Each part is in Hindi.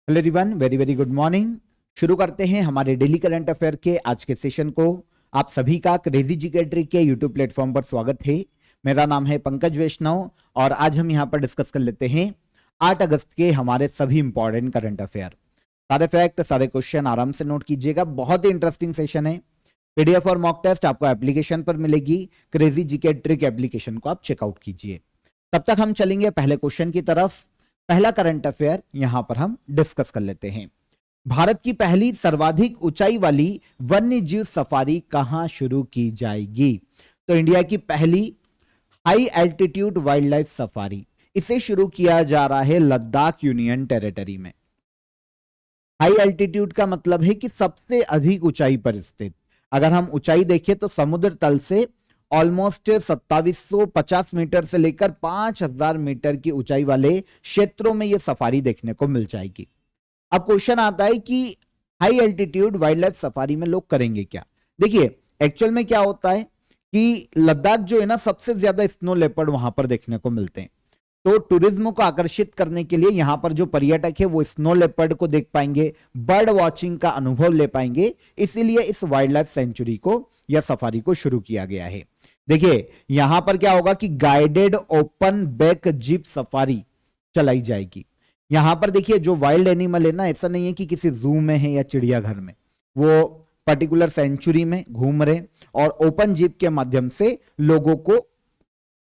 Hello everyone, very very good morning. शुरू करते हैं हमारे डेली करंट अफेयर के आज के सेशन को। आप सभी का क्रेजी जीके ट्रिक के यूट्यूब प्लेटफॉर्म पर स्वागत है। मेरा नाम है पंकज वैष्णव और आज हम यहां पर डिस्कस कर लेते हैं 8 अगस्त के हमारे सभी इंपॉर्टेंट करंट अफेयर। सारे फैक्ट, सारे क्वेश्चन आराम से नोट कीजिएगा। बहुत ही इंटरेस्टिंग सेशन है। पीडीएफ और मॉक टेस्ट आपको एप्लीकेशन पर मिलेगी। क्रेजी जीके ट्रिक एप्लीकेशन को आप चेकआउट कीजिए। तब तक हम चलेंगे पहले क्वेश्चन की तरफ। पहला करंट अफेयर यहां पर हम डिस्कस कर लेते हैं। भारत की पहली सर्वाधिक ऊंचाई वाली वन्य जीव सफारी कहां शुरू की जाएगी? तो इंडिया की पहली high altitude wild life safari, इसे शुरू किया जा रहा है लद्दाख यूनियन टेरिटरी में। हाई एल्टीट्यूड का मतलब है कि सबसे अधिक ऊंचाई पर स्थित। अगर हम ऊंचाई देखें तो समुद्र तल से ऑलमोस्ट 2750 मीटर से लेकर 5000 मीटर की ऊंचाई वाले क्षेत्रों में यह सफारी देखने को मिल जाएगी। अब क्वेश्चन आता है कि high altitude wild life safari में लोग करेंगे क्या? देखिए, एक्चुअल में क्या होता है कि लद्दाख जो है ना, सबसे ज्यादा स्नो लेपर्ड वहां पर देखने को मिलते हैं। तो टूरिज्म को आकर्षित करने के लिए यहां पर जो पर्यटक है वो स्नो लेपर्ड को देख पाएंगे, बर्ड वॉचिंग का अनुभव ले पाएंगे। इसीलिए इस वाइल्ड लाइफ सेंचुरी को या सफारी को शुरू किया गया है। देखिए, यहां पर क्या होगा कि guided open back jeep safari चलाई जाएगी। यहां पर देखिए, जो वाइल्ड एनिमल है ना, ऐसा नहीं है कि किसी जू में है या चिड़ियाघर में, वो पर्टिकुलर सेंचुरी में घूम रहे और ओपन जीप के माध्यम से लोगों को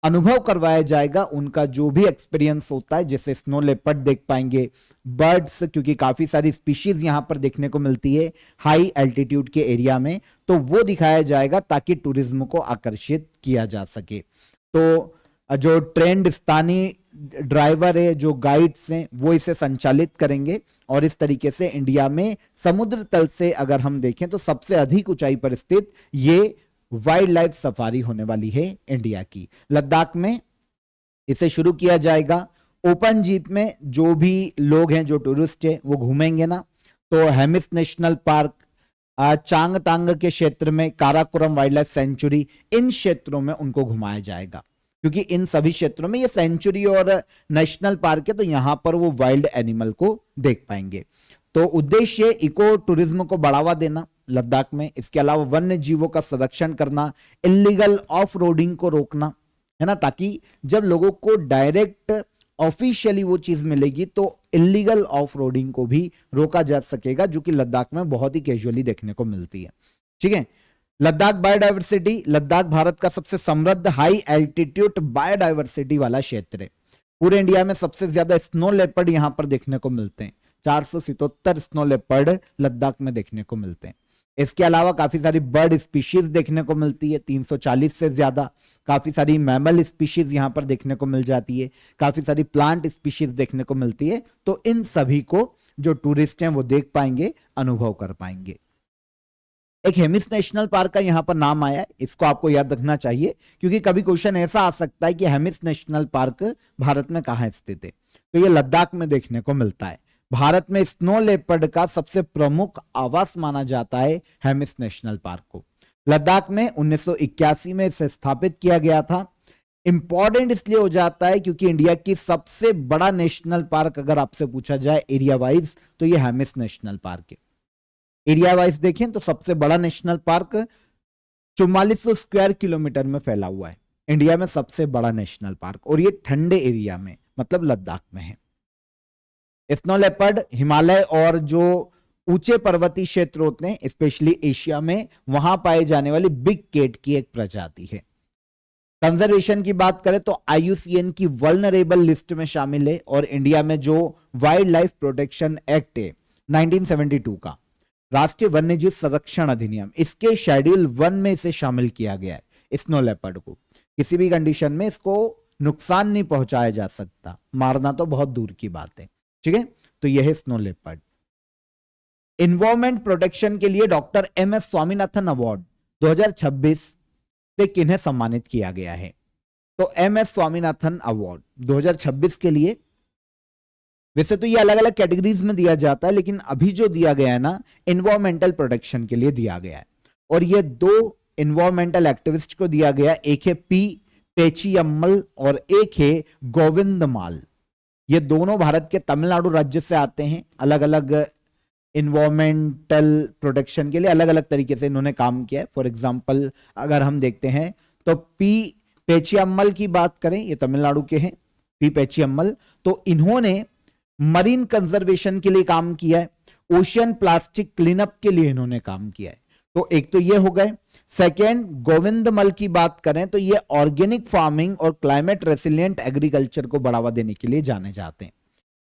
अनुभव करवाया जाएगा। उनका जो भी एक्सपीरियंस होता है, जैसे स्नो लेपर्ड देख पाएंगे, बर्ड्स, क्योंकि काफी सारी स्पीशीज यहां पर देखने को मिलती है हाई एल्टीट्यूड के एरिया में, तो वो दिखाया जाएगा ताकि टूरिज्म को आकर्षित किया जा सके। तो जो ट्रेंड स्थानीय ड्राइवर है, जो गाइड्स हैं, वो इसे संचालित करेंगे और इस तरीके से इंडिया में समुद्र तल से अगर हम देखें तो सबसे अधिक ऊंचाई पर स्थित ये वाइल्ड लाइफ सफारी होने वाली है इंडिया की। लद्दाख में इसे शुरू किया जाएगा। ओपन जीप में जो भी लोग हैं, जो टूरिस्ट है, वो घूमेंगे ना, तो हेमिस नेशनल पार्क, चांगतांग के क्षेत्र में काराकोरम वाइल्ड लाइफ सेंचुरी, इन क्षेत्रों में उनको घुमाया जाएगा, क्योंकि इन सभी क्षेत्रों में ये सेंचुरी और नेशनल पार्क है, तो यहां पर वो वाइल्ड एनिमल को देख पाएंगे। तो उद्देश्य इको टूरिज्म को बढ़ावा देना लद्दाख में। इसके अलावा वन्य जीवों का संरक्षण करना, इलीगल ऑफ रोडिंग को रोकना, है ना, ताकि जब लोगों को डायरेक्ट ऑफिशियली वो चीज मिलेगी तो इलीगल ऑफ रोडिंग को भी रोका जा सकेगा, जो कि लद्दाख में बहुत ही कैजुअली देखने को मिलती है। ठीक है। लद्दाख बायोडायवर्सिटी, लद्दाख भारत का सबसे समृद्ध हाई एल्टीट्यूड बायोडायवर्सिटी वाला क्षेत्र है। पूरे इंडिया में सबसे ज्यादा स्नो लेपर्ड यहां पर देखने को मिलते हैं। 477 स्नो लेपर्ड लद्दाख में देखने को मिलते हैं। इसके अलावा काफी सारी बर्ड स्पीशीज देखने को मिलती है, 340 से ज्यादा। काफी सारी मैमल स्पीशीज यहां पर देखने को मिल जाती है, काफी सारी प्लांट स्पीशीज देखने को मिलती है। तो इन सभी को जो टूरिस्ट हैं वो देख पाएंगे, अनुभव कर पाएंगे। एक हेमिस नेशनल पार्क का यहां पर नाम आया है, इसको आपको याद रखना चाहिए, क्योंकि कभी क्वेश्चन ऐसा आ सकता है कि हेमिस नेशनल पार्क भारत में कहां स्थित है। तो ये लद्दाख में देखने को मिलता है। भारत में स्नो लेपर्ड का सबसे प्रमुख आवास माना जाता है हेमिस नेशनल पार्क को। लद्दाख में 1981 में इसे स्थापित किया गया था। इंपॉर्टेंट इसलिए हो जाता है क्योंकि इंडिया की सबसे बड़ा नेशनल पार्क अगर आपसे पूछा जाए एरिया वाइज, तो ये हेमिस नेशनल पार्क है। एरिया वाइज देखें तो सबसे बड़ा नेशनल पार्क 4400 स्क्वायर किलोमीटर में फैला हुआ है, इंडिया में सबसे बड़ा नेशनल पार्क, और ये ठंडे एरिया में, मतलब लद्दाख में है। स्नो लेपर्ड हिमालय और जो ऊंचे पर्वतीय क्षेत्र होते हैं, स्पेशली एशिया में, वहां पाए जाने वाली बिग कैट की एक प्रजाति है। कंजर्वेशन की बात करें तो IUCN की वल्नरेबल लिस्ट में शामिल है, और इंडिया में जो वाइल्ड लाइफ प्रोटेक्शन एक्ट है 1972 का, राष्ट्रीय वन्यजीव संरक्षण अधिनियम, इसके शेड्यूल 1 में इसे शामिल किया गया है। स्नो लेपर्ड को किसी भी कंडीशन में इसको नुकसान नहीं पहुंचाया जा सकता, मारना तो बहुत दूर की बात है। ठीक है। तो यह है स्नो लेपर्ड। इन्वायरमेंट प्रोटेक्शन के लिए डॉक्टर MS स्वामीनाथन अवार्ड 2026 से किन्हें सम्मानित किया गया है? तो MS स्वामीनाथन अवार्ड 2026 के लिए, वैसे तो ये अलग अलग कैटेगरीज में दिया जाता है, लेकिन अभी जो दिया गया है ना, इन्वायरमेंटल प्रोटेक्शन के लिए दिया गया है। और ये 2 इन्वायरमेंटल एक्टिविस्ट को दिया गया, एक है P पेचियम्मल और एक है गोविंद माल। ये दोनों भारत के तमिलनाडु राज्य से आते हैं। अलग अलग इन्वायरमेंटल प्रोटेक्शन के लिए अलग अलग तरीके से इन्होंने काम किया है। फॉर एग्जाम्पल अगर हम देखते हैं तो पी पेचियम्मल की बात करें, ये तमिलनाडु के हैं, पी पेचियम्मल, तो इन्होंने मरीन कंजर्वेशन के लिए काम किया है, ओशियन प्लास्टिक क्लीनअप के लिए इन्होंने काम किया है। तो एक तो ये हो गए। सेकेंड, गोविंदमल की बात करें तो ये ऑर्गेनिक फार्मिंग और क्लाइमेट रेसिलिएंट एग्रीकल्चर को बढ़ावा देने के लिए जाने जाते हैं।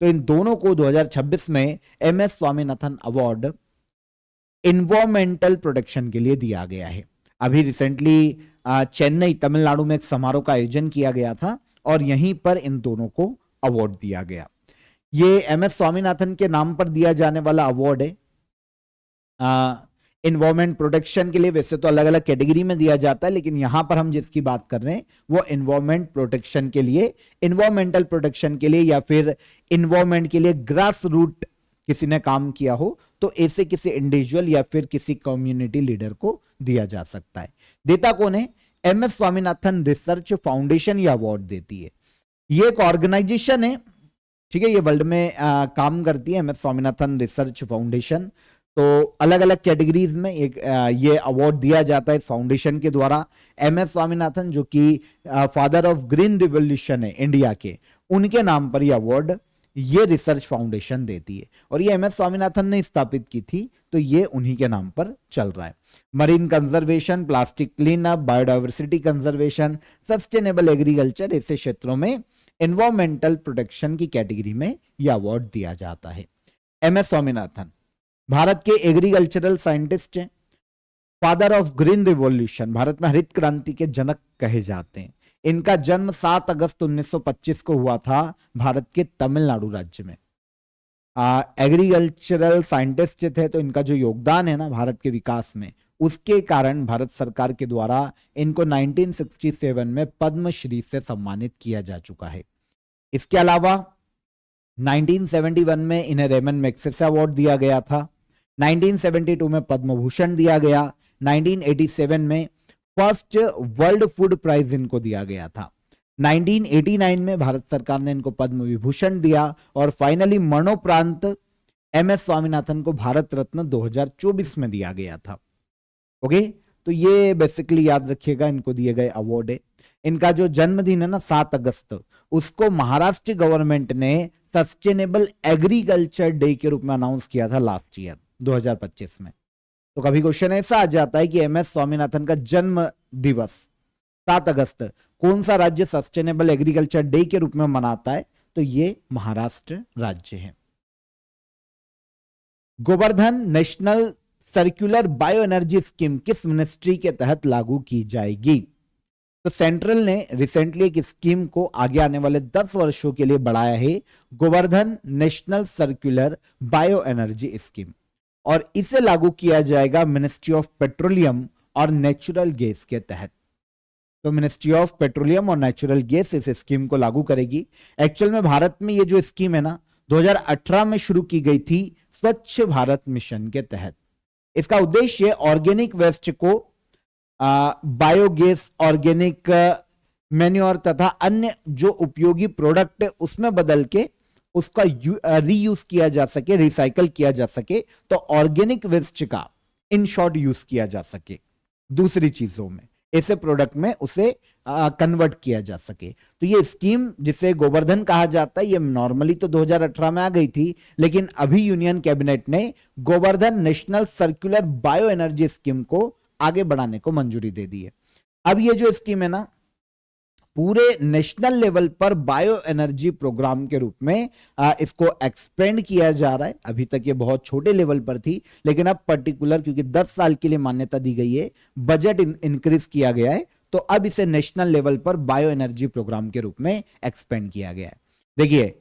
तो इन दोनों को 2026 में MS Swaminathan award environmental protection के लिए दिया गया है। अभी रिसेंटली चेन्नई तमिलनाडु में एक समारोह का आयोजन किया गया था और यहीं पर इन दोनों को अवार्ड दिया गया। ये एमएस स्वामीनाथन के नाम पर दिया जाने वाला अवार्ड है। इन्वायरमेंट प्रोटेक्शन के लिए वैसे तो अलग अलग कैटेगरी में दिया जाता है, लेकिन यहां पर हम जिसकी बात कर रहे हैं वो इन्वायरमेंट प्रोटेक्शन के लिए, इन्वायरमेंटल प्रोटेक्शन के लिए या फिर इन्वायरमेंट के लिए ग्रास रूट किसी ने काम किया हो तो ऐसे किसी इंडिविजुअल या फिर किसी कम्युनिटी लीडर को दिया जा सकता है। देता कौन है? एमएस स्वामीनाथन रिसर्च फाउंडेशन ये अवार्ड देती है। ये एक ऑर्गेनाइजेशन है, ठीक है, ये वर्ल्ड में काम करती है एमएस स्वामीनाथन रिसर्च फाउंडेशन। तो अलग अलग कैटेगरीज में ये अवार्ड दिया जाता है इस फाउंडेशन के द्वारा। एमएस स्वामीनाथन जो कि फादर ऑफ ग्रीन रिवॉल्यूशन है इंडिया के, उनके नाम पर यह अवार्ड ये रिसर्च फाउंडेशन देती है और ये एमएस स्वामीनाथन ने स्थापित की थी, तो ये उन्हीं के नाम पर चल रहा है। Marine conservation, plastic clean up, biodiversity conservation, sustainable agriculture, ऐसे क्षेत्रों में एनवायरमेंटल प्रोटेक्शन की कैटेगरी में यह अवार्ड दिया जाता है। एमएस स्वामीनाथन भारत के एग्रीकल्चरल साइंटिस्ट हैं, father of green revolution, Bharat में हरित क्रांति के जनक कहे जाते हैं। इनका जन्म 7 अगस्त 1925 को हुआ था भारत के तमिलनाडु राज्य में। एग्रीकल्चरल साइंटिस्ट थे, तो इनका जो योगदान है ना भारत के विकास में, उसके कारण भारत सरकार के द्वारा इनको 1967 में पद्मश्री से सम्मानित किया जा चुका है। इसके अलावा 1971 में इन्हें रेमन मैग्सेसे अवार्ड दिया गया था, 1972 में पद्म भूषण दिया गया, 1987 में फर्स्ट वर्ल्ड फूड प्राइज इनको दिया गया था, 1989 में भारत सरकार ने इनको पद्म विभूषण दिया और फाइनली मरणोपरांत एमएस स्वामीनाथन को भारत रत्न 2024 में दिया गया था। ओके, तो ये बेसिकली याद रखिएगा इनको दिए गए अवार्ड है। इनका जो जन्मदिन है ना 7 अगस्त, उसको महाराष्ट्र गवर्नमेंट ने सस्टेनेबल एग्रीकल्चर डे के रूप में अनाउंस किया था लास्ट ईयर 2025 में। तो कभी क्वेश्चन ऐसा आ जाता है कि एमएस स्वामीनाथन का जन्म दिवस 7 अगस्त कौन सा राज्य सस्टेनेबल एग्रीकल्चर डे के रूप में मनाता है, तो ये महाराष्ट्र राज्य है। Govardhan national circular bio energy scheme किस मिनिस्ट्री के तहत लागू की जाएगी? तो सेंट्रल ने रिसेंटली एक स्कीम को आगे आने वाले 10 वर्षों के लिए बढ़ाया है, Govardhan national circular bio energy scheme, और इसे लागू किया जाएगा मिनिस्ट्री ऑफ पेट्रोलियम और नेचुरल गैस के तहत। तो मिनिस्ट्री ऑफ पेट्रोलियम और नेचुरल गैस इस स्कीम को लागू करेगी। एक्चुअल में भारत में ये जो स्कीम है ना 2018 में शुरू की गई थी स्वच्छ भारत मिशन के तहत। इसका उद्देश्य ऑर्गेनिक वेस्ट को बायोगैस, ऑर्गेनिक मैन्योर तथा अन्य जो उपयोगी प्रोडक्ट है उसमें बदल के उसका रीयूज किया जा सके, रिसाइकल किया जा सके, तो ऑर्गेनिक वेस्ट का इन शॉर्ट यूज किया जा सके दूसरी चीजों में, ऐसे प्रोडक्ट में उसे कन्वर्ट किया जा सके। तो ये स्कीम जिसे गोवर्धन कहा जाता है, ये नॉर्मली तो 2018 में आ गई थी, लेकिन अभी यूनियन कैबिनेट ने Govardhan national circular bio energy scheme को आगे बढ़ाने को मंजूरी दे दी है। अब ये जो स्कीम है ना पूरे नेशनल लेवल पर बायो एनर्जी प्रोग्राम के रूप में इसको एक्सपेंड किया जा रहा है। अभी तक ये बहुत छोटे लेवल पर थी, लेकिन अब पर्टिकुलर क्योंकि 10 साल के लिए मान्यता दी गई है, बजट इंक्रीज किया गया है, तो अब इसे नेशनल लेवल पर बायो एनर्जी प्रोग्राम के रूप में एक्सपेंड किया गया है। देखिए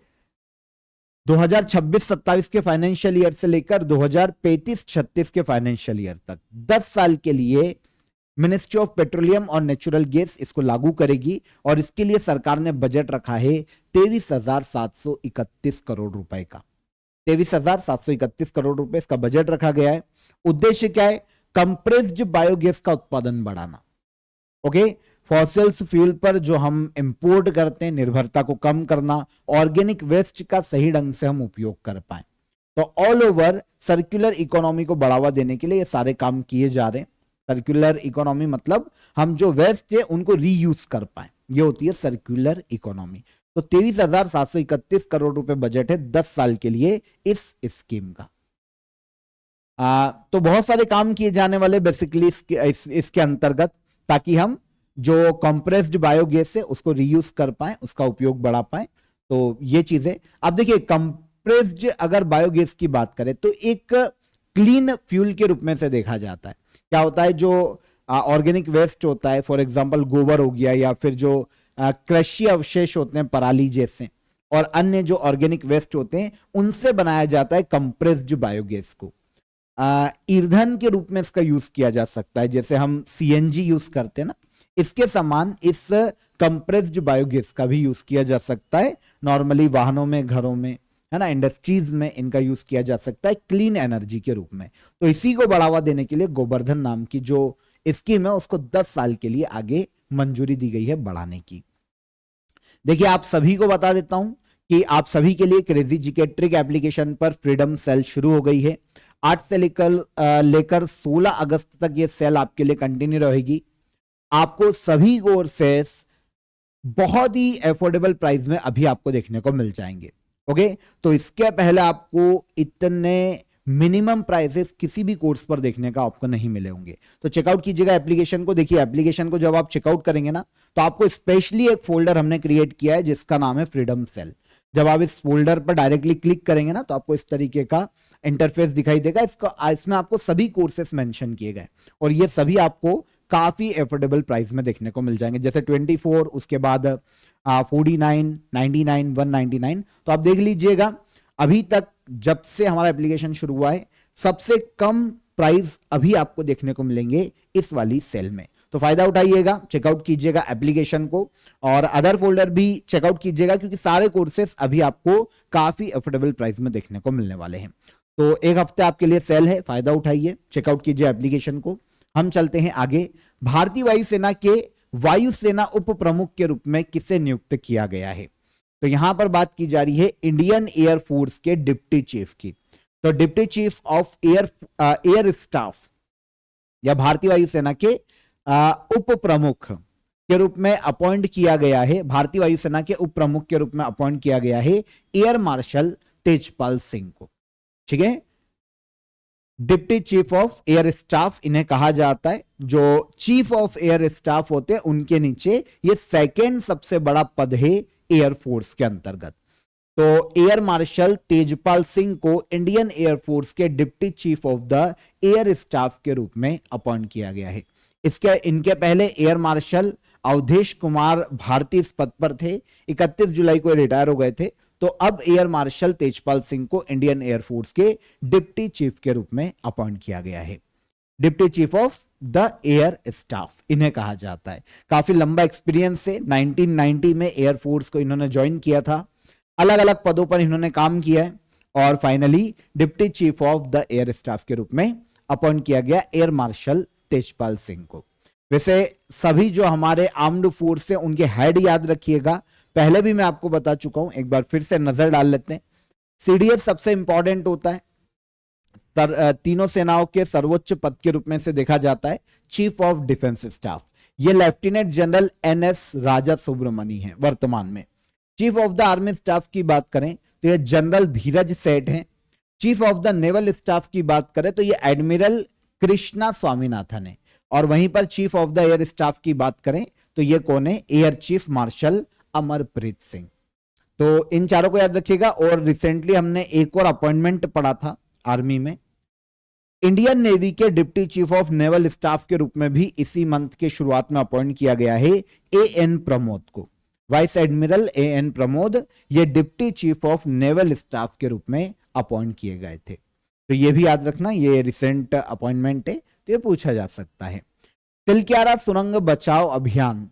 2026-27 के फाइनेंशियल ईयर से लेकर 2035-36 के फाइनेंशियल ईयर तक 10 साल के लिए मिनिस्ट्री ऑफ पेट्रोलियम और नेचुरल गैस इसको लागू करेगी, और इसके लिए सरकार ने बजट रखा है 23,731 करोड़ रुपए का। 23,731 करोड़ रुपए इसका बजट रखा गया है। उद्देश्य क्या है? कंप्रेस्ड बायोगैस का उत्पादन बढ़ाना। ओके, फॉसिल्स फ्यूल पर जो हम इंपोर्ट करते हैं निर्भरता को कम करना, ऑर्गेनिक वेस्ट का सही ढंग से हम उपयोग कर पाए। तो ऑल ओवर सर्कुलर इकोनॉमी को बढ़ावा देने के लिए ये सारे काम किए जा रहे हैं। सर्कुलर इकोनॉमी मतलब हम जो वेस्ट है उनको रीयूज कर पाए, ये होती है सर्कुलर इकोनॉमी। तो 23,731 करोड़ रुपए बजट है 10 साल के लिए इस स्कीम का। तो बहुत सारे काम किए जाने वाले बेसिकली इसके अंतर्गत, ताकि हम जो कंप्रेस्ड बायोगैस है उसको रीयूज कर पाए, उसका उपयोग बढ़ा पाए। तो ये चीजें अब देखिए, कंप्रेस्ड अगर बायोगैस की बात करें तो एक क्लीन फ्यूल के रूप में से देखा जाता है। क्या होता है, जो ऑर्गेनिक वेस्ट होता है, फॉर एग्जांपल गोबर हो गया, या फिर जो कृषि अवशेष होते हैं पराली जैसे, और अन्य जो ऑर्गेनिक वेस्ट होते हैं उनसे बनाया जाता है कंप्रेस्ड बायोगैस को। ईंधन के रूप में इसका यूज किया जा सकता है, जैसे हम सीएनजी यूज करते हैं ना, इसके समान इस कंप्रेस्ड बायोगैस का भी यूज किया जा सकता है। नॉर्मली वाहनों में, घरों में, है ना, इंडस्ट्रीज में इनका यूज किया जा सकता है क्लीन एनर्जी के रूप में। तो इसी को बढ़ावा देने के लिए गोवर्धन नाम की जो स्कीम है उसको 10 साल के लिए आगे मंजूरी दी गई है बढ़ाने की। देखिए, आप सभी को बता देता हूं कि आप सभी के लिए क्रेजी जीके ट्रिक एप्लीकेशन पर फ्रीडम सेल शुरू हो गई है। 8 से लेकर 16 अगस्त तक ये सेल आपके लिए कंटिन्यू रहेगी। आपको सभी कोर्सेस बहुत ही अफोर्डेबल प्राइस में अभी आपको देखने को मिल जाएंगे। ओके, तो इसके पहले आपको इतने मिनिमम प्राइसेस किसी भी कोर्स पर देखने का आपको नहीं मिले होंगे। तो चेकआउट कीजिएगा एप्लीकेशन को। देखिए, एप्लीकेशन को जब आप चेकआउट करेंगे ना, तो आपको स्पेशली एक फोल्डर हमने क्रिएट किया है जिसका नाम है फ्रीडम सेल। जब आप इस फोल्डर पर डायरेक्टली क्लिक करेंगे ना, तो आपको इस तरीके का इंटरफेस दिखाई देगा। इसमें आपको सभी कोर्सेस मेंशन किए गए, और ये सभी आपको काफी एफोर्डेबल प्राइस में देखने को मिल जाएंगे, जैसे 24, उसके बाद 49, 99, 199। तो आप देख लीजिएगा, अभी तक जब से हमारा एप्लीकेशन शुरू हुआ है सबसे कम प्राइस अभी आपको देखने को मिलेंगे इस वाली सेल में। तो फायदा उठाइएगा, चेकआउट कीजिएगा एप्लीकेशन को, और अदर फोल्डर भी चेकआउट कीजिएगा, क्योंकि सारे कोर्सेस अभी आपको काफी अफोर्डेबल प्राइस में देखने को मिलने वाले हैं। तो एक हफ्ते आपके लिए सेल है, फायदा उठाइए, चेकआउट कीजिए एप्लीकेशन को। हम चलते हैं आगे। भारतीय वायुसेना के वायुसेना उप प्रमुख के रूप में किसे नियुक्त किया गया है? तो यहां पर बात की जा रही है इंडियन एयर फोर्स के डिप्टी चीफ की। तो deputy chief of air staff या भारतीय वायुसेना के उप प्रमुख के रूप में अपॉइंट किया गया है, भारतीय वायुसेना के उप प्रमुख के रूप में अपॉइंट किया गया है एयर मार्शल तेजपाल सिंह को। ठीक है, deputy chief of air staff इन्हें कहा जाता है। जो चीफ ऑफ एयर स्टाफ होते हैं उनके नीचे ये सेकेंड सबसे बड़ा पद है एयर फोर्स के अंतर्गत। तो एयर मार्शल तेजपाल सिंह को इंडियन एयर फोर्स के deputy chief of the air staff के रूप में अपॉइंट किया गया है। इनके पहले एयर मार्शल अवधेश कुमार भारती इस पद पर थे, 31 जुलाई को रिटायर हो गए थे। तो अब एयर मार्शल तेजपाल सिंह को इंडियन एयर फोर्स के डिप्टी चीफ के रूप में अपॉइंट किया गया है। Deputy chief of the air staff इन्हें कहा जाता है। काफी लंबा एक्सपीरियंस है, 1990 में एयर फोर्स को इन्होंने ज्वाइन किया था, अलग अलग पदों पर इन्होंने काम किया है, और finally deputy chief of the air staff के रूप में अपॉइंट किया गया एयर मार्शल तेजपाल सिंह को। वैसे सभी जो हमारे आर्म्ड फोर्स है उनके हेड याद रखिएगा, पहले भी मैं आपको बता चुका हूं, एक बार फिर से नजर डाल लेते हैं। सीडीएस सबसे इंपॉर्टेंट होता है, तीनों सेनाओं के सर्वोच्च पद के रूप में से देखा जाता है चीफ ऑफ डिफेंस स्टाफ। ये लेफ्टिनेंट जनरल एनएस राजा सुब्रमणी है वर्तमान में। Chief of the army staff की बात करें तो ये जनरल धीरज सेठ हैं। Chief of the naval staff की बात करें तो ये एडमिरल कृष्णा स्वामीनाथन है। और वहीं पर chief of the air staff की बात करें तो ये कौन है? Air chief marshal Amarpreet Singh. तो इन चारों को याद रखिएगा। और रिसेंटली हमने एक और अपॉइंटमेंट पढ़ा था आर्मी में, इंडियन नेवी के deputy chief of naval staff के रूप में भी इसी मंथ के शुरुआत में अपॉइंट किया गया है एएन प्रमोद को। वाइस एडमिरल एएन प्रमोद ये deputy chief of naval staff के रूप में अपॉइंट किए गए थे। तो ये भी याद रखना, ये रिसेंट अपॉइंटमेंट है, तो ये पूछा जा सकता है। तिलक्यारा सुरंग बचाओ अभियान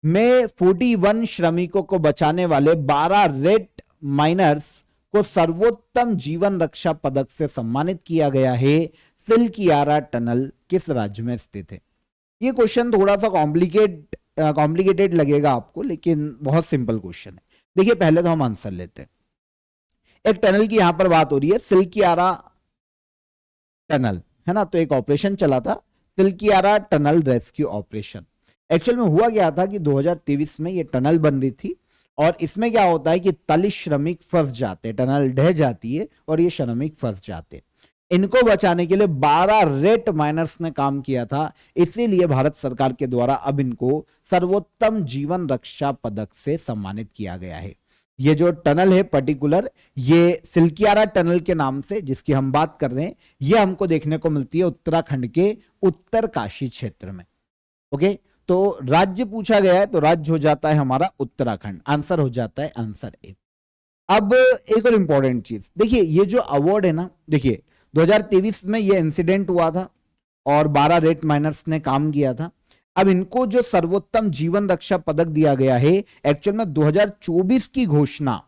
में 41 श्रमिकों को बचाने वाले 12 रेड माइनर्स को सर्वोत्तम जीवन रक्षा पदक से सम्मानित किया गया है। तिलक्यारा टनल किस राज्य में स्थित है? ये क्वेश्चन थोड़ा सा कॉम्प्लिकेट कॉम्प्लिकेटेड लगेगा आपको, लेकिन बहुत सिंपल क्वेश्चन है। देखिए पहले तो हम आंसर लेते हैं। एक टनल की यहां पर बात हो रही है, सिल्कियारा टनल, है ना। तो एक ऑपरेशन चला था, Silkyara tunnel rescue operation. Actual में हुआ क्या था कि 2023 में ये टनल बन रही थी, और इसमें क्या होता है कि 41 श्रमिक फंस जाते, टनल ढह जाती है और ये श्रमिक फंस जाते। इनको बचाने के लिए 12 रेट माइनर्स ने काम किया था, इसीलिए भारत सरकार के द्वारा अब इनको सर्वोत्तम जीवन रक्षा पदक से सम्मानित किया गया है। ये जो टनल है पर्टिकुलर, ये सिल्कियारा टनल के नाम से जिसकी हम बात कर रहे हैं, ये हमको देखने को मिलती है उत्तराखंड के उत्तरकाशी क्षेत्र में। ओके, तो राज्य पूछा गया है तो राज्य हो जाता है हमारा उत्तराखंड, आंसर हो जाता है आंसर ए। अब एक और इंपॉर्टेंट चीज देखिए, ये जो अवार्ड है ना, देखिए 2023 में ये इंसिडेंट हुआ था और 12 रेट माइनर्स ने काम किया था। अब इनको जो सर्वोत्तम जीवन रक्षा पदक दिया गया है, एक्चुअल में 2024 की घोषणा,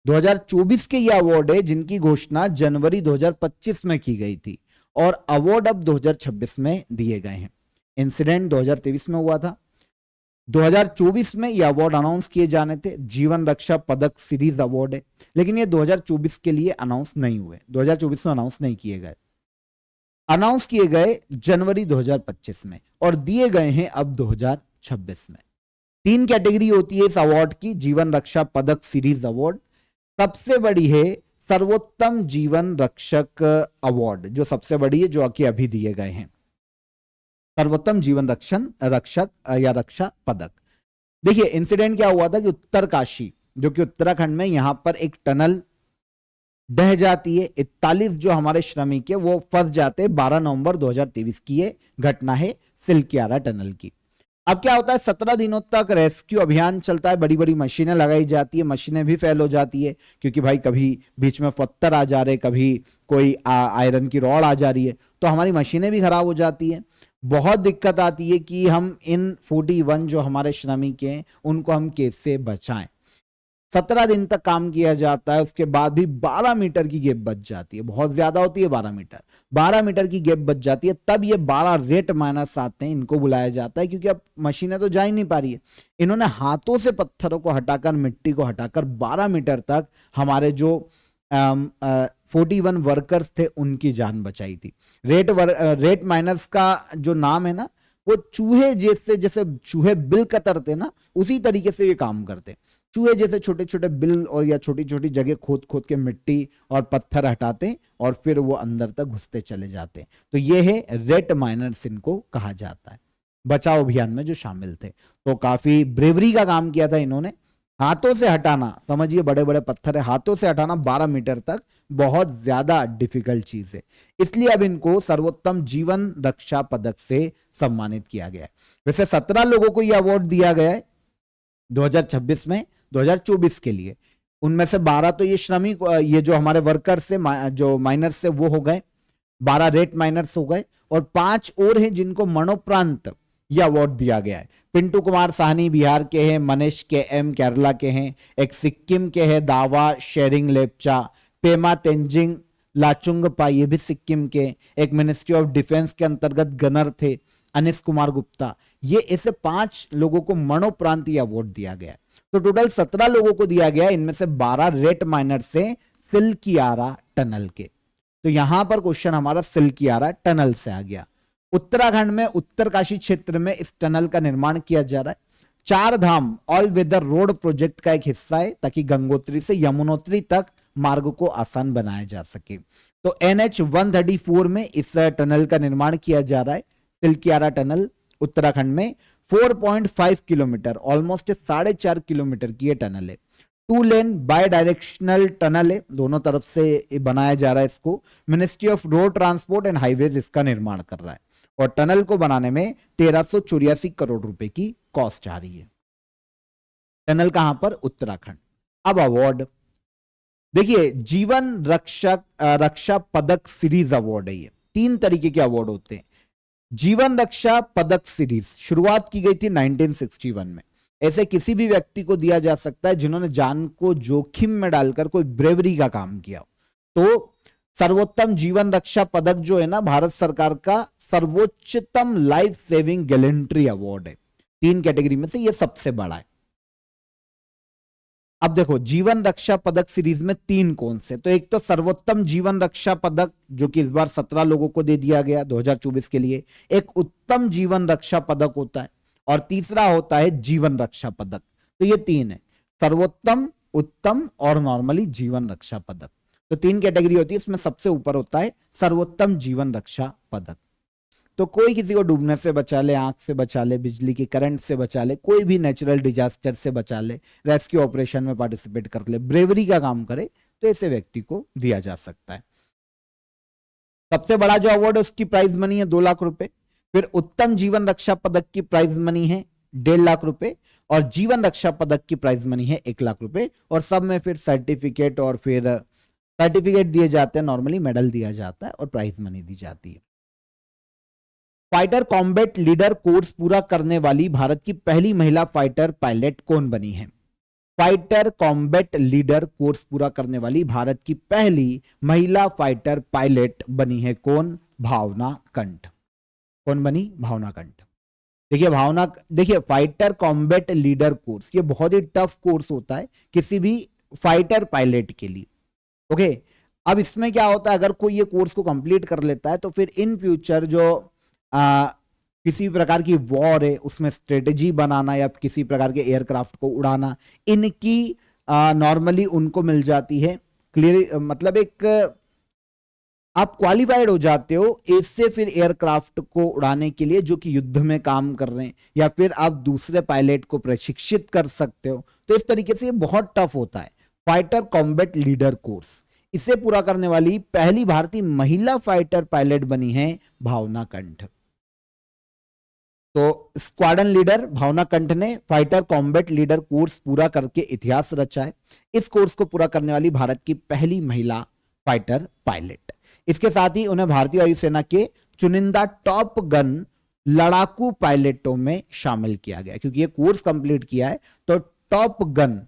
2024 के ये अवार्ड है जिनकी घोषणा जनवरी 2025 में की गई थी, और अवार्ड अब 2026 में दिए गए हैं। इंसिडेंट 2023 में हुआ था, 2024 में ये अवार्ड अनाउंस किए जाने थे, जीवन रक्षा पदक सीरीज अवार्ड है, लेकिन ये 2024 के लिए अनाउंस नहीं हुए, 2024 में अनाउंस नहीं किए गए, अनाउंस किए गए जनवरी 2025 में और दिए गए हैं अब 2026 में। 3 कैटेगरी होती है इस अवार्ड की, जीवन रक्षा पदक सीरीज अवार्ड। सबसे बड़ी है सर्वोत्तम जीवन रक्षक अवार्ड, जो सबसे बड़ी है, जो कि अभी दिए गए हैं, सर्वोत्तम जीवन रक्षक या रक्षा पदक। देखिए इंसिडेंट क्या हुआ था कि उत्तरकाशी, जो कि उत्तराखंड में, यहां पर एक टनल ढह जाती है, 41 जो हमारे श्रमिक है वो फंस जाते हैं। 12 नवंबर 2023 की ये घटना है सिल्कियारा टनल की। अब क्या होता है, 17 दिनों तक रेस्क्यू अभियान चलता है, बड़ी बड़ी मशीनें लगाई जाती है, मशीनें भी फेल हो जाती है, क्योंकि भाई कभी बीच में पत्थर आ जा रहे, कभी कोई आयरन की रॉड आ जा रही है, तो हमारी मशीनें भी खराब हो जाती है। बहुत दिक्कत आती है कि हम इन 41 जो हमारे श्रमिक हैं उनको हम कैसे बचाएं। 17 दिन तक काम किया जाता है, उसके बाद भी 12 मीटर की गैप बच जाती है, बहुत ज्यादा होती है 12 मीटर की गैप बच जाती है। तब ये 12 रेट माइनर्स आते हैं, इनको बुलाया जाता है, क्योंकि अब मशीनें तो जा ही नहीं पा रही है। इन्होंने हाथों से पत्थरों को हटाकर, मिट्टी को हटाकर 12 मीटर तक हमारे जो 41 वर्कर्स थे उनकी जान बचाई थी। रेट माइनर्स का जो नाम है ना, वो चूहे जैसे चूहे बिल कतरते ना, उसी तरीके से ये काम करते। चूहे जैसे छोटे छोटे बिल और या छोटी छोटी जगह खोद खोद के मिट्टी और पत्थर हटाते और फिर वो अंदर तक घुसते चले जाते। तो ये है रेट माइनर्स, इनको कहा जाता है, बचाव अभियान में जो शामिल थे। तो काफी ब्रेवरी का काम किया था इन्होंने। हाथों से हटाना, समझिए बड़े बड़े पत्थर है, हाथों से हटाना 12 मीटर तक बहुत ज्यादा डिफिकल्ट चीज है, इसलिए अब इनको सर्वोत्तम जीवन रक्षा पदक से सम्मानित किया गया है। वैसे 17 लोगों को यह अवार्ड दिया गया है 2026 में, 2024 के लिए। उनमें से 12 तो ये श्रमिक, ये जो हमारे वर्कर्स से, जो माइनर्स से, वो हो गए, 12 रेट माइनर्स हो गए, और 5 और हैं जिनको मरणोपरांत यह अवार्ड दिया गया है। पिंटू कुमार साहनी बिहार के हैं, मनीष के एम केरला के हैं, एक सिक्किम के हैं दावा शेरिंग लेपचा, पेमा तेंजिंग लाचुंगपा ये भी सिक्किम के, एक मिनिस्ट्री ऑफ डिफेंस के अंतर्गत गनर थे अनिस कुमार गुप्ता। ये ऐसे 5 लोगों को मरणोपरांत अवार्ड दिया गया है। तो टोटल 17 लोगों को दिया गया, इनमें से 12 रेट माइनर से सिल्कियारा टनल के। तो यहां पर क्वेश्चन हमारा सिल्कियारा टनल से आ गया। उत्तराखंड में उत्तरकाशी क्षेत्र में इस टनल का निर्माण किया जा रहा है। 4 धाम ऑल वेदर रोड प्रोजेक्ट का एक हिस्सा है, ताकि गंगोत्री से यमुनोत्री तक मार्ग को आसान बनाया जा सके। तो NH 134 में इस टनल का निर्माण किया जा रहा है। सिल्कियारा टनल उत्तराखंड में 4.5 किलोमीटर, ऑलमोस्ट 4.5 किलोमीटर की ये टनल है। 2 लेन बाय डायरेक्शनल टनल है, दोनों तरफ से बनाया जा रहा है इसको। Ministry of road transport and highways इसका निर्माण कर रहा है, और टनल को बनाने में 1384 करोड़ रुपए की कॉस्ट आ रही है। टनल कहां पर? उत्तराखंड। अब अवार्ड देखिए, जीवन रक्षा पदक सीरीज अवार्ड है ये। 3 तरीके के अवार्ड होते हैं। जीवन रक्षा पदक सीरीज शुरुआत की गई थी 1961 में। ऐसे किसी भी व्यक्ति को दिया जा सकता है जिन्होंने जान को जोखिम में डालकर कोई ब्रेवरी का काम किया। तो सर्वोत्तम जीवन रक्षा पदक जो है ना, भारत सरकार का सर्वोच्चतम लाइफ सेविंग गैलेंट्री अवार्ड है। तीन कैटेगरी में से ये सबसे बड़ा है। अब देखो जीवन रक्षा पदक सीरीज में तीन कौन से, तो एक तो सर्वोत्तम जीवन रक्षा पदक जो कि इस बार 17 लोगों को दे दिया गया 2024 के लिए, एक उत्तम जीवन रक्षा पदक होता है और तीसरा होता है जीवन रक्षा पदक। तो ये तीन है, सर्वोत्तम, उत्तम और नॉर्मली जीवन रक्षा पदक। तो तीन कैटेगरी होती है, इसमें सबसे ऊपर होता है सर्वोत्तम जीवन रक्षा पदक। तो कोई किसी को डूबने से बचा ले, आंख से बचा ले, बिजली की करंट से बचा ले, कोई भी नेचुरल डिजास्टर से बचा ले, रेस्क्यू ऑपरेशन में पार्टिसिपेट कर ले, ब्रेवरी का काम करे, तो ऐसे व्यक्ति को दिया जा सकता है। सबसे बड़ा जो अवार्ड है उसकी प्राइज मनी है 2 लाख रुपए। फिर उत्तम जीवन रक्षा पदक की प्राइज मनी है 1.5 लाख रुपए और जीवन रक्षा पदक की प्राइज मनी है 1 लाख रुपए। और सब में फिर सर्टिफिकेट और फिर सर्टिफिकेट दिए जाते हैं, नॉर्मली मेडल दिया जाता है और प्राइज मनी दी जाती है। फाइटर कॉम्बैट लीडर कोर्स पूरा करने वाली भारत की पहली महिला फाइटर पायलट कौन बनी है? फाइटर कॉम्बैट लीडर कोर्स पूरा करने वाली भारत की पहली महिला फाइटर पायलट बनी है कौन? भावना कंठ। कौन बनी? भावना कंठ। देखिए फाइटर कॉम्बैट लीडर कोर्स ये बहुत ही टफ कोर्स होता है किसी भी फाइटर पायलट के लिए। ओके, अब इसमें क्या होता है, अगर कोई ये कोर्स को कंप्लीट कर लेता है तो फिर इन फ्यूचर जो किसी प्रकार की वॉर है उसमें स्ट्रेटेजी बनाना या किसी प्रकार के एयरक्राफ्ट को उड़ाना, इनकी नॉर्मली उनको मिल जाती है क्लियर, मतलब एक आप क्वालिफाइड हो जाते हो इससे फिर एयरक्राफ्ट को उड़ाने के लिए जो कि युद्ध में काम कर रहे हैं, या फिर आप दूसरे पायलट को प्रशिक्षित कर सकते हो। तो इस तरीके से ये बहुत टफ होता है फाइटर कॉम्बैट लीडर कोर्स। इसे पूरा करने वाली पहली भारतीय महिला फाइटर पायलट बनी है भावना कंठ। तो स्क्वाड्रन लीडर भावना कंठ ने फाइटर कॉम्बैट लीडर कोर्स पूरा करके इतिहास रचा है। इस कोर्स को पूरा करने वाली भारत की पहली महिला फाइटर पायलट। इसके साथ ही उन्हें भारतीय वायुसेना के चुनिंदा टॉप गन लड़ाकू पायलटों में शामिल किया गया, क्योंकि ये कोर्स कंप्लीट किया है तो टॉप गन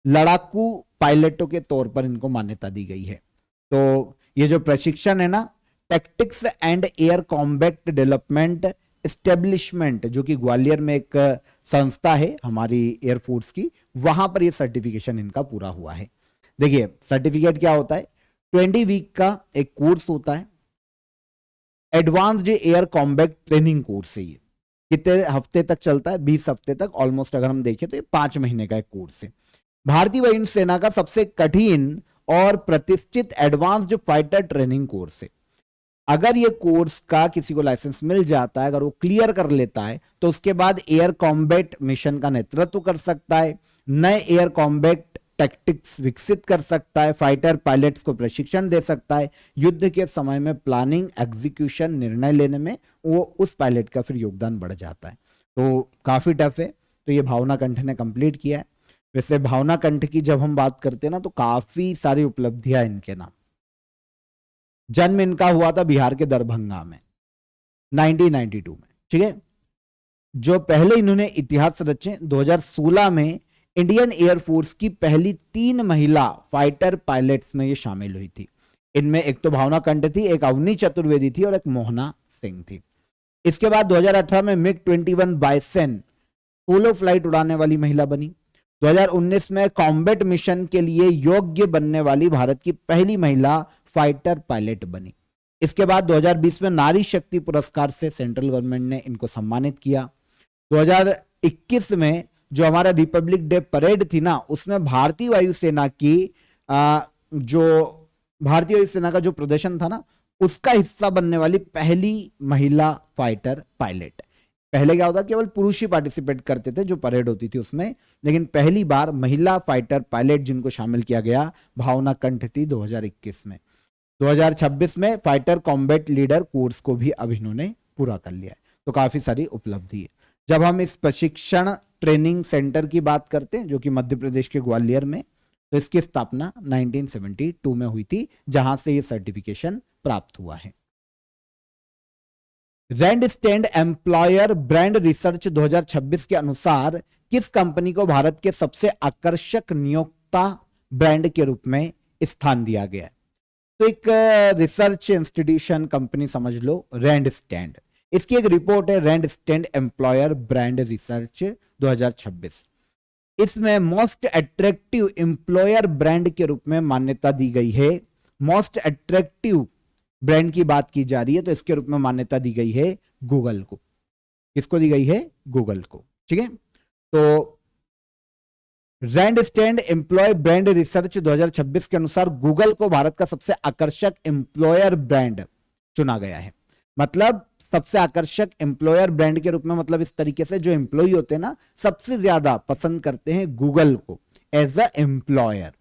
लड़ाकू पायलटों के तौर पर इनको मान्यता दी गई है। तो ये जो प्रशिक्षण है ना, tactics and air combat development establishment, जो कि ग्वालियर में एक संस्था है हमारी एयरफोर्स की, वहां पर ये सर्टिफिकेशन इनका पूरा हुआ है। देखिए सर्टिफिकेट क्या होता है, 20 वीक का एक कोर्स होता है, advanced air combat training course है। ये कितने हफ्ते तक चलता है? 20 हफ्ते तक ऑलमोस्ट। अगर हम देखें तो ये 5 महीने का एक कोर्स है। भारतीय वायुसेना का सबसे कठिन और प्रतिष्ठित एडवांस्ड फाइटर ट्रेनिंग कोर्स है। अगर ये कोर्स का किसी को लाइसेंस मिल जाता है, अगर वो क्लियर कर लेता है, तो उसके बाद एयर कॉम्बैट मिशन का नेतृत्व कर सकता है, नए एयर कॉम्बैट टैक्टिक्स विकसित कर सकता है, फाइटर पायलट्स को प्रशिक्षण दे सकता है, युद्ध के समय में प्लानिंग, एग्जीक्यूशन, निर्णय लेने में वो उस पायलट का फिर योगदान बढ़ जाता है। तो काफी टफ है। तो ये भावना कंठ ने कंप्लीट किया है। वैसे भावना कंठ की जब हम बात करते हैं ना, तो काफी सारी उपलब्धियां इनके नाम। जन्म इनका हुआ था बिहार के दरभंगा में 1992 में, ठीक है। जो पहले इन्होंने इतिहास रचे, 2016 में इंडियन एयरफोर्स की पहली 3 महिला फाइटर पायलट्स में ये शामिल हुई थी। इनमें एक तो भावना कंठ थी, एक अवनी चतुर्वेदी थी और एक मोहना सिंह थी। इसके बाद 2018 में मिग 21 बाइसन सोलो फ्लाइट उड़ाने वाली महिला बनी। 2019 में कॉम्बैट मिशन के लिए योग्य बनने वाली भारत की पहली महिला फाइटर पायलट बनी। इसके बाद 2020 में नारी शक्ति पुरस्कार से सेंट्रल गवर्नमेंट ने इनको सम्मानित किया। 2021 में जो हमारा रिपब्लिक डे परेड थी ना, उसमें भारतीय वायुसेना का जो प्रदर्शन था ना, उसका हिस्सा बनने वाली पहली महिला फाइटर पायलट। पहले क्या होता, केवल पुरुष ही पार्टिसिपेट करते थे जो परेड होती थी उसमें, लेकिन पहली बार महिला फाइटर पायलट जिनको शामिल किया गया भावना कंठ थी 2021 में। 2026 में फाइटर कॉम्बैट लीडर कोर्स को भी अब इन्होंने पूरा कर लिया है। तो काफी सारी उपलब्धि है। जब हम इस प्रशिक्षण ट्रेनिंग सेंटर की बात करते हैं जो कि मध्य प्रदेश के ग्वालियर में, तो इसकी स्थापना 1972 में हुई थी, जहां से ये सर्टिफिकेशन प्राप्त हुआ है। Randstad employer brand research 2026 के अनुसार किस कंपनी को भारत के सबसे आकर्षक नियोक्ता ब्रांड के रूप में स्थान दिया गया है? तो एक रिसर्च इंस्टीट्यूशन कंपनी समझ लो, रैंड स्टैंड। इसकी एक रिपोर्ट है Randstad employer brand research 2026। इसमें मोस्ट अट्रैक्टिव एम्प्लॉयर ब्रांड के रूप में मान्यता दी गई है। मोस्ट अट्रैक्टिव ब्रांड की बात की जा रही है तो इसके रूप में मान्यता दी गई है गूगल को। किसको दी गई है? गूगल को। ठीक है, तो Randstad employ brand research 2026 के अनुसार गूगल को भारत का सबसे आकर्षक एम्प्लॉयर ब्रांड चुना गया है। मतलब सबसे आकर्षक एम्प्लॉयर ब्रांड के रूप में, मतलब इस तरीके से जो एम्प्लॉय होते हैं ना सबसे ज्यादा पसंद करते हैं गूगल को एज अ एम्प्लॉयर।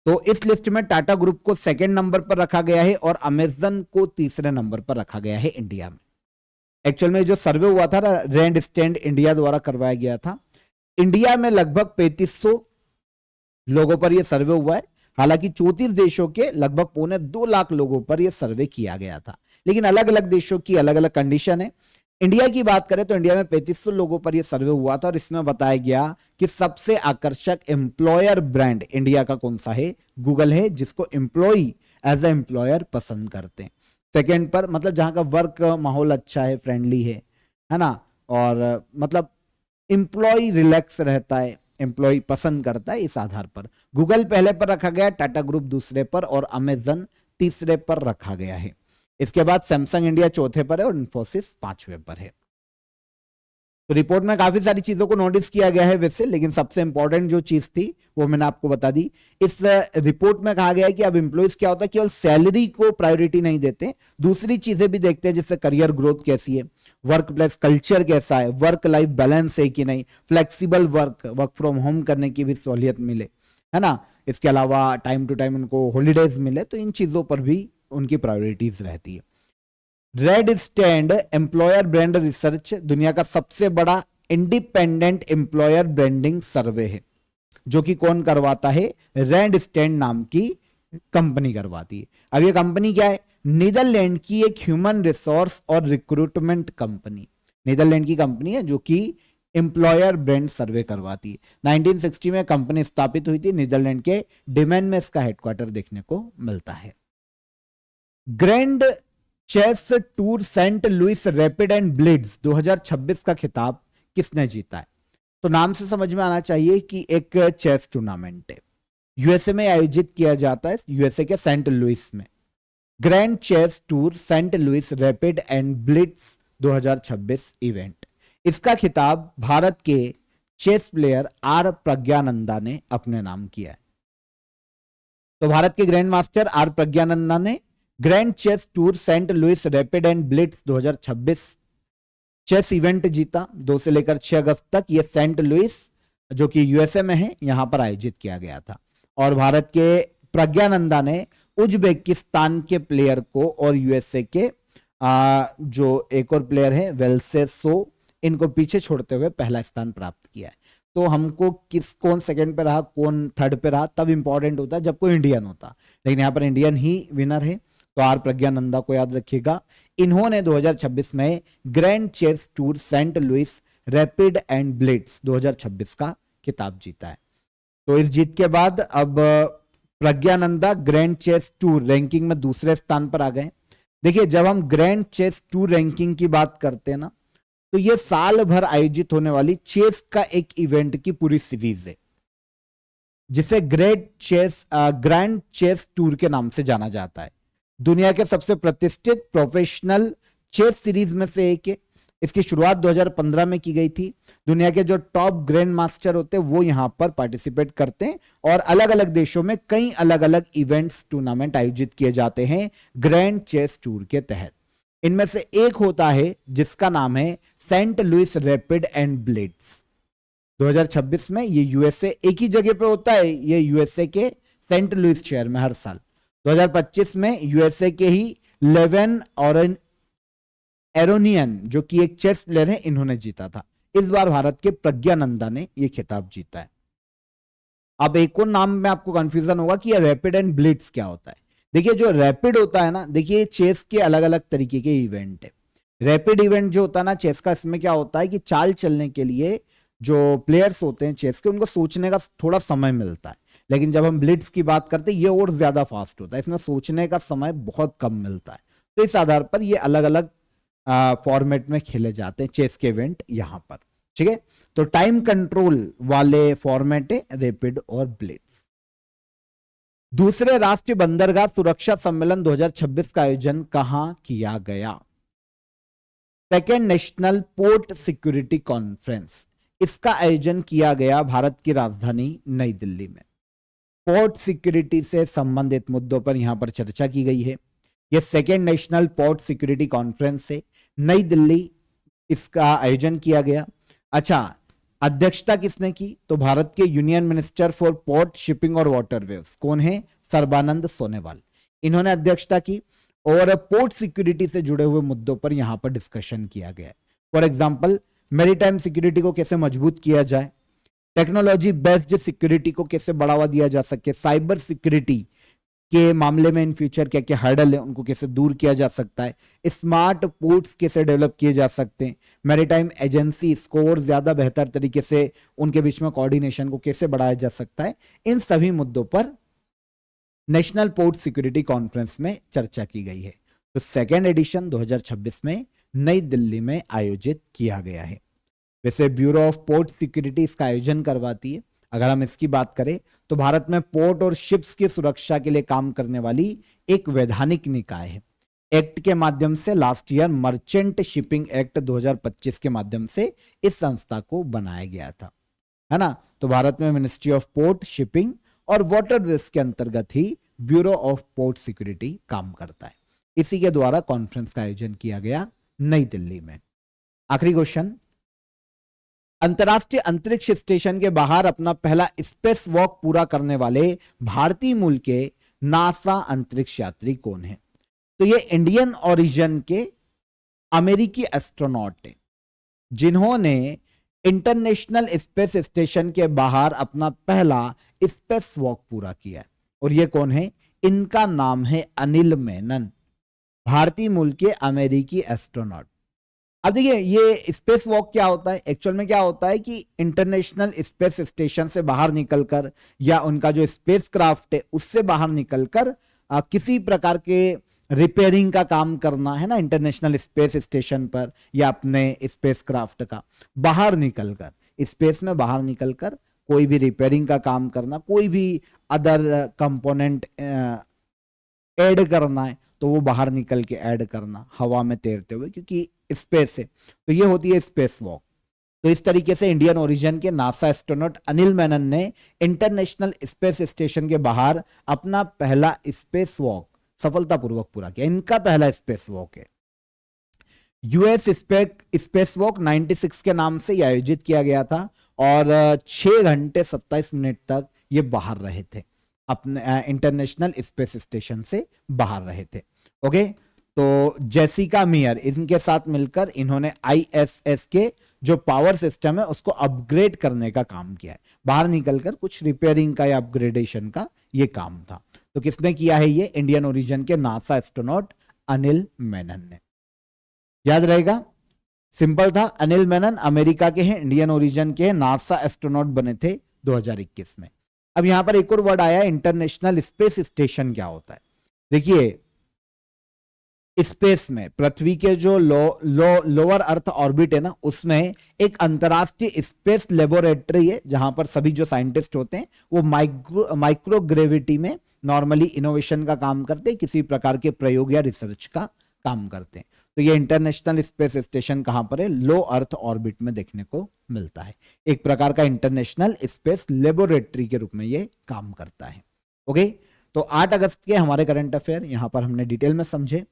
तो इस लिस्ट में टाटा ग्रुप को सेकंड नंबर पर रखा गया है और अमेजन को तीसरे नंबर पर रखा गया है इंडिया में। एक्चुअल में जो सर्वे हुआ था रैंड स्टैंड इंडिया द्वारा करवाया गया था। इंडिया में लगभग 3500 लोगों पर यह सर्वे हुआ है। हालांकि 34 देशों के लगभग 2.25 लाख लोगों पर यह सर्वे किया गया था, लेकिन अलग अलग देशों की अलग अलग कंडीशन है। इंडिया की बात करें तो इंडिया में 3500 लोगों पर यह सर्वे हुआ था और इसमें बताया गया कि सबसे आकर्षक एम्प्लॉयर ब्रांड इंडिया का कौन सा है? गूगल है, जिसको एम्प्लॉय एज ए एम्प्लॉयर पसंद करते हैं। सेकेंड पर मतलब जहां का वर्क माहौल अच्छा है, फ्रेंडली है ना, और मतलब एम्प्लॉय रिलैक्स रहता है, एम्प्लॉय पसंद करता है। इस आधार पर गूगल पहले पर रखा गया, टाटा ग्रुप दूसरे पर और अमेजन तीसरे पर रखा गया है। इसके बाद सैमसंग इंडिया चौथे पर है और इन्फोसिस पांचवें पर है। तो रिपोर्ट में काफी सारी चीजों को नोटिस किया गया है वैसे, लेकिन सबसे इंपॉर्टेंट जो चीज थी वो मैंने आपको बता दी। इस रिपोर्ट में कहा गया है कि अब एम्प्लॉइज क्या होता है, केवल सैलरी को प्रायोरिटी नहीं देते, दूसरी चीजें भी देखते हैं, जैसे करियर ग्रोथ कैसी है, वर्क प्लेस कल्चर कैसा है, वर्क लाइफ बैलेंस है कि नहीं, फ्लेक्सिबल वर्क फ्रॉम होम करने की भी सहूलियत मिले, है ना। इसके अलावा टाइम टू टाइम उनको हॉलीडेज मिले, तो इन चीजों पर भी उनकी प्रायोरिटीज रहती है। Red stand employer brand research दुनिया का सबसे बड़ा इंडिपेंडेंट एम्प्लॉयर ब्रांडिंग सर्वे है, जो कि कौन करवाता है? रेड स्टैंड नाम की कंपनी करवाती है। अब ये कंपनी क्या है? नीदरलैंड की एक ह्यूमन रिसोर्स और रिक्रूटमेंट कंपनी, नीदरलैंड की कंपनी है जो कि एम्प्लॉयर ब्रांड सर्वे करवाती है। 1960 में कंपनी स्थापित हुई थी, नीदरलैंड के डिमेन में इसका हेडक्वार्टर देखने को मिलता है। Grand Chess Tour Saint Louis Rapid and Blitz 2026 का खिताब किसने जीता है? तो नाम से समझ में आना चाहिए कि एक चेस टूर्नामेंट है, यूएसए में आयोजित किया जाता है, यूएसए के सेंट लुइस में। Grand Chess Tour Saint Louis Rapid and Blitz 2026 event, इसका खिताब भारत के चेस प्लेयर आर प्रज्ञानंदा ने अपने नाम किया है। तो भारत के ग्रैंड मास्टर आर प्रज्ञानंदा ने Grand Chess Tour Saint Louis Rapid and Blitz 2026 chess event जीता। 2 से लेकर 6 अगस्त तक ये सेंट लुइस जो कि यूएसए में है यहां पर आयोजित किया गया था। और भारत के प्रज्ञानंदा ने उज्बेकिस्तान के प्लेयर को और यूएसए के जो एक और प्लेयर है वेल्सेसो, इनको पीछे छोड़ते हुए पहला स्थान प्राप्त किया है। तो हमको कौन सेकंड पे रहा, कौन थर्ड पे रहा, तब इंपॉर्टेंट होता जब कोई इंडियन होता, लेकिन यहाँ पर इंडियन ही विनर है, तो आर प्रज्ञानंदा को याद रखिएगा। इन्होंने 2026 में Grand Chess Tour Saint Louis Rapid and Blitz 2026 का खिताब जीता है। तो इस जीत के बाद अब Praggnanandhaa Grand Chess Tour ranking में दूसरे स्थान पर आ गए। देखिए, जब हम ग्रैंड चेस टूर रैंकिंग की बात करते हैं ना, तो ये साल भर आयोजित होने वाली चेस का एक इवेंट की पूरी सीरीज है, जिसे ग्रैंड चेस टूर के नाम से जाना जाता है। दुनिया के सबसे प्रतिष्ठित प्रोफेशनल चेस सीरीज में से एक है। इसकी शुरुआत 2015 में की गई थी। दुनिया के जो टॉप ग्रैंड मास्टर होते हैं वो यहां पर पार्टिसिपेट करते हैं और अलग अलग देशों में कई अलग अलग इवेंट्स टूर्नामेंट आयोजित किए जाते हैं ग्रैंड चेस टूर के तहत। इनमें से एक होता है जिसका नाम है Saint Louis Rapid and Blitz. 2026 में ये यूएसए एक ही जगह पे होता है, ये यूएसए के सेंट लुइस शहर में हर साल। 2025 में यूएसए के ही लेवेन और एरोनियन जो कि एक चेस प्लेयर है, इन्होंने जीता था। इस बार भारत के प्रज्ञानंदा ने यह खिताब जीता है। अब एक और नाम में आपको कंफ्यूजन होगा कि ये रैपिड एंड ब्लिट्ज क्या होता है। देखिए, जो रैपिड होता है ना, देखिए चेस के अलग अलग तरीके के इवेंट है। रैपिड इवेंट जो होता है ना चेस का, इसमें क्या होता है कि चाल चलने के लिए जो प्लेयर्स होते हैं चेस के, उनको सोचने का थोड़ा समय मिलता है। लेकिन जब हम ब्लिट्ज की बात करते हैं, ये और ज्यादा फास्ट होता है, इसमें सोचने का समय बहुत कम मिलता है। तो इस आधार पर ये अलग अलग फॉर्मेट में खेले जाते हैं चेस के इवेंट यहां पर, ठीक है। तो टाइम कंट्रोल वाले फॉर्मेट है रैपिड और ब्लिट्ज। दूसरे राष्ट्रीय बंदरगाह सुरक्षा सम्मेलन 2026 का आयोजन कहां किया गया? Second national port security conference, इसका आयोजन किया गया भारत की राजधानी नई दिल्ली में। पोर्ट सिक्योरिटी से संबंधित मुद्दों पर यहां पर चर्चा की गई है। यह second national port security conference है, नई दिल्ली इसका आयोजन किया गया। अच्छा, अध्यक्षता किसने की? तो भारत के union minister for port, shipping और वाटरवेज कौन है? सर्बानंद सोनोवाल, इन्होंने अध्यक्षता की और पोर्ट सिक्योरिटी से जुड़े हुए मुद्दों पर यहां पर डिस्कशन किया गया। फॉर एग्जांपल, मैरीटाइम सिक्योरिटी को कैसे मजबूत किया जाए, टेक्नोलॉजी बेस्ड सिक्योरिटी को कैसे बढ़ावा दिया जा सके, साइबर सिक्योरिटी के मामले में इन फ्यूचर क्या क्या हर्डल है उनको कैसे दूर किया जा सकता है, स्मार्ट पोर्ट्स कैसे डेवलप किए जा सकते हैं, मैरीटाइम एजेंसी स्कोर ज्यादा बेहतर तरीके से उनके बीच में कोऑर्डिनेशन को कैसे बढ़ाया जा सकता है, इन सभी मुद्दों पर नेशनल पोर्ट सिक्योरिटी कॉन्फ्रेंस में चर्चा की गई है। तो सेकेंड एडिशन 2026 में नई दिल्ली में आयोजित किया गया है। वैसे ब्यूरो ऑफ पोर्ट सिक्योरिटी इसका आयोजन करवाती है। अगर हम इसकी बात करें तो भारत में पोर्ट और शिप्स की सुरक्षा के लिए काम करने वाली एक वैधानिक निकाय है। एक्ट के माध्यम से last year merchant shipping act 2025 के माध्यम से इस संस्था को बनाया गया था, है ना। तो भारत में मिनिस्ट्री ऑफ पोर्ट, शिपिंग और वाटरवेज के अंतर्गत ही ब्यूरो ऑफ पोर्ट सिक्योरिटी काम करता है। इसी के द्वारा कॉन्फ्रेंस का आयोजन किया गया नई दिल्ली में। आखिरी क्वेश्चन, अंतरराष्ट्रीय अंतरिक्ष स्टेशन के बाहर अपना पहला स्पेस वॉक पूरा करने वाले भारतीय मूल के नासा अंतरिक्ष यात्री कौन है? तो ये इंडियन ओरिजिन के अमेरिकी एस्ट्रोनॉट हैं जिन्होंने इंटरनेशनल स्पेस स्टेशन के बाहर अपना पहला स्पेस वॉक पूरा किया है। और ये कौन है? इनका नाम है अनिल मेनन, भारतीय मूल के अमेरिकी एस्ट्रोनॉट। अब देखिए, ये स्पेस वॉक क्या होता है? एक्चुअल में क्या होता है कि इंटरनेशनल स्पेस स्टेशन से बाहर निकलकर या उनका जो स्पेस क्राफ्ट है उससे बाहर निकलकर किसी प्रकार के रिपेयरिंग का काम करना, है ना, इंटरनेशनल स्पेस स्टेशन पर या अपने स्पेस क्राफ्ट का बाहर निकलकर, स्पेस में बाहर निकलकर कोई भी रिपेयरिंग का काम करना, कोई भी अदर कंपोनेंट ऐड करना है तो वो बाहर निकल के ऐड करना हवा में तैरते हुए, क्योंकि स्पेस है। तो ये होती है स्पेस वॉक। तो इस तरीके से इंडियन ओरिजिन के नासा एस्ट्रोनॉट अनिल मेनन ने इंटरनेशनल स्पेस स्टेशन के बाहर अपना पहला स्पेस वॉक सफलतापूर्वक पूरा किया। इनका पहला स्पेस वॉक है। यूएस स्पेस वॉक 96 के नाम से आयोजित किया गया था और 6 घंटे 27 मिनट तक ये बाहर रहे थे, अपने इंटरनेशनल स्पेस स्टेशन से बाहर रहे थे। ओके, तो जेसिका मियर इनके साथ मिलकर इन्होंने आईएसएस के जो पावर सिस्टम है उसको अपग्रेड करने का काम किया है। बाहर निकलकर कुछ रिपेयरिंग का या अपग्रेडेशन का ये काम था। तो किसने किया है? ये इंडियन ओरिजिन के नासा एस्ट्रोनॉट अनिल मेनन ने। याद रहेगा, सिंपल था। अनिल मेनन अमेरिका के हैं, इंडियन ओरिजिन के हैं, नासा एस्ट्रोनॉट बने थे 2021 में। अब यहां पर एक और वर्ड आया, इंटरनेशनल स्पेस स्टेशन क्या होता है? देखिए, स्पेस में पृथ्वी के जो लोअर अर्थ ऑर्बिट है ना, उसमें एक अंतरराष्ट्रीय स्पेस लेबोरेटरी है जहां पर सभी जो साइंटिस्ट होते हैं वो माइक्रोग्रेविटी में नॉर्मली इनोवेशन का काम करते हैं, किसी प्रकार के प्रयोग या रिसर्च का काम करते हैं। तो ये इंटरनेशनल स्पेस स्टेशन कहां पर है? लो अर्थ ऑर्बिट में देखने को मिलता है। एक प्रकार का इंटरनेशनल स्पेस लेबोरेटरी के रूप में ये काम करता है। ओके, तो 8 अगस्त के हमारे करंट अफेयर यहां पर हमने डिटेल में समझे।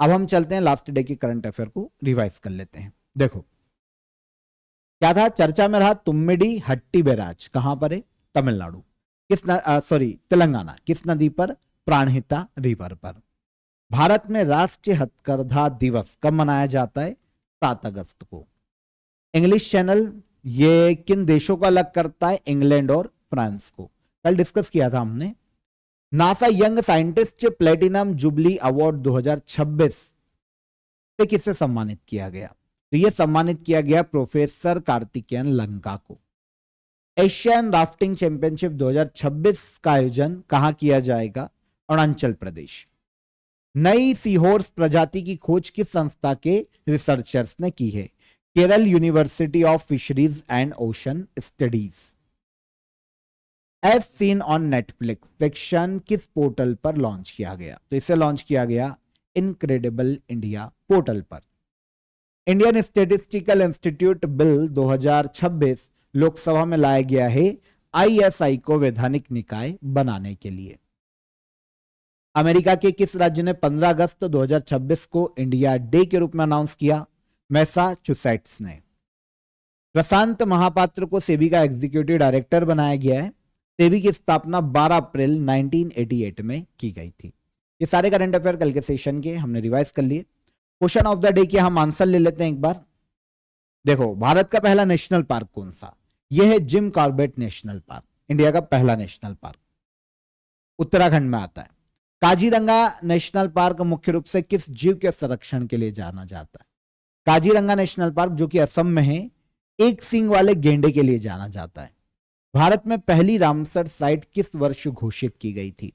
अब हम चलते हैं लास्ट डे के करंट अफेयर को रिवाइज कर लेते हैं। देखो क्या था, चर्चा में रहा तुम्मिडी हट्टी बैराज कहां पर है? तमिलनाडु। तेलंगाना। किस नदी पर? प्राणहिता रिवर पर। भारत में राष्ट्रीय हथकरघा दिवस कब मनाया जाता है? 7 अगस्त को। इंग्लिश चैनल ये किन देशों को अलग करता है? इंग्लैंड और फ्रांस को। कल डिस्कस किया था हमने। NASA young scientist platinum jubilee award 2026 से किससे सम्मानित किया गया? तो यह सम्मानित किया गया प्रोफेसर कार्तिकेयन लंका को। एशियन राफ्टिंग चैंपियनशिप 2026 का आयोजन कहां किया जाएगा? अरुणाचल प्रदेश। नई सीहॉर्स प्रजाति की खोज किस संस्था के रिसर्चर्स ने की है? Kerala university of fisheries and ocean studies. As seen on Netflix section किस पोर्टल पर लॉन्च किया गया? तो इसे लॉन्च किया गया इनक्रेडिबल इंडिया पोर्टल पर। Indian statistical institute bill 2026 Lok Sabha में लाया गया है आईएसआई को वैधानिक निकाय बनाने के लिए। अमेरिका के किस राज्य ने 15 अगस्त 2026 को इंडिया डे के रूप में अनाउंस किया? मैसाचुसेट्स ने। प्रशांत महापात्र को सेबी का एग्जीक्यूटिव डायरेक्टर बनाया गया है। सेबी की स्थापना 12 अप्रैल 1988 में की गई थी। ये सारे करंट अफेयर कल के सेशन के हमने रिवाइज कर लिए। क्वेश्चन ऑफ द डे के हम आंसर ले लेते हैं एक बार। देखो, भारत का पहला नेशनल पार्क कौन सा? यह है Jim Corbett national park, India का पहला नेशनल पार्क, उत्तराखंड में आता है। काजीरंगा नेशनल पार्क मुख्य रूप से किस जीव के संरक्षण के लिए जाना जाता है? काजीरंगा नेशनल पार्क जो कि असम में है, एक सींग वाले गेंडे के लिए जाना जाता है। भारत में पहली रामसर साइट किस वर्ष घोषित की गई थी?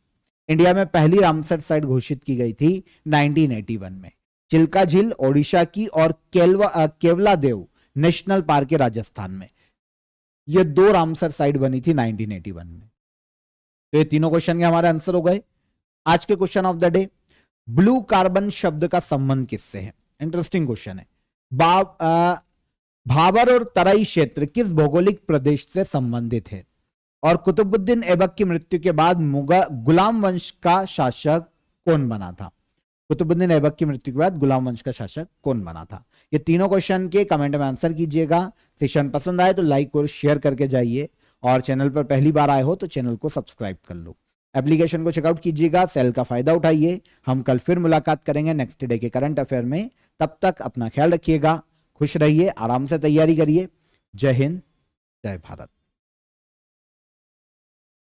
इंडिया में पहली रामसर साइट घोषित की गई थी 1981 में। चिल्का झील ओडिशा की और केवला देव नेशनल पार्क है राजस्थान में। ये दो रामसर साइट बनी थी 1981 में। तो ये तीनों क्वेश्चन के हमारे आंसर हो गए। आज के question of the day, blue carbon शब्द का संबंध किससे है? इंटरेस्टिंग क्वेश्चन है। भाबर और तराई क्षेत्र किस भौगोलिक प्रदेश से संबंधित है? और कुतुबुद्दीन ऐबक की मृत्यु के बाद गुलाम वंश का शासक कौन बना था? कुतुबुद्दीन ऐबक की मृत्यु के बाद गुलाम वंश का शासक कौन बना था? ये तीनों क्वेश्चन के कमेंट में आंसर कीजिएगा। सेशन पसंद आए तो लाइक और शेयर करके जाइए, और चैनल पर पहली बार आए हो तो चैनल को सब्सक्राइब कर लो। एप्लीकेशन को चेकआउट कीजिएगा, सेल का फायदा उठाइए। हम कल फिर मुलाकात करेंगे नेक्स्ट डे के करंट अफेयर में। तब तक अपना ख्याल रखिएगा, खुश रहिए, आराम से तैयारी करिए। जय हिंद, जय भारत।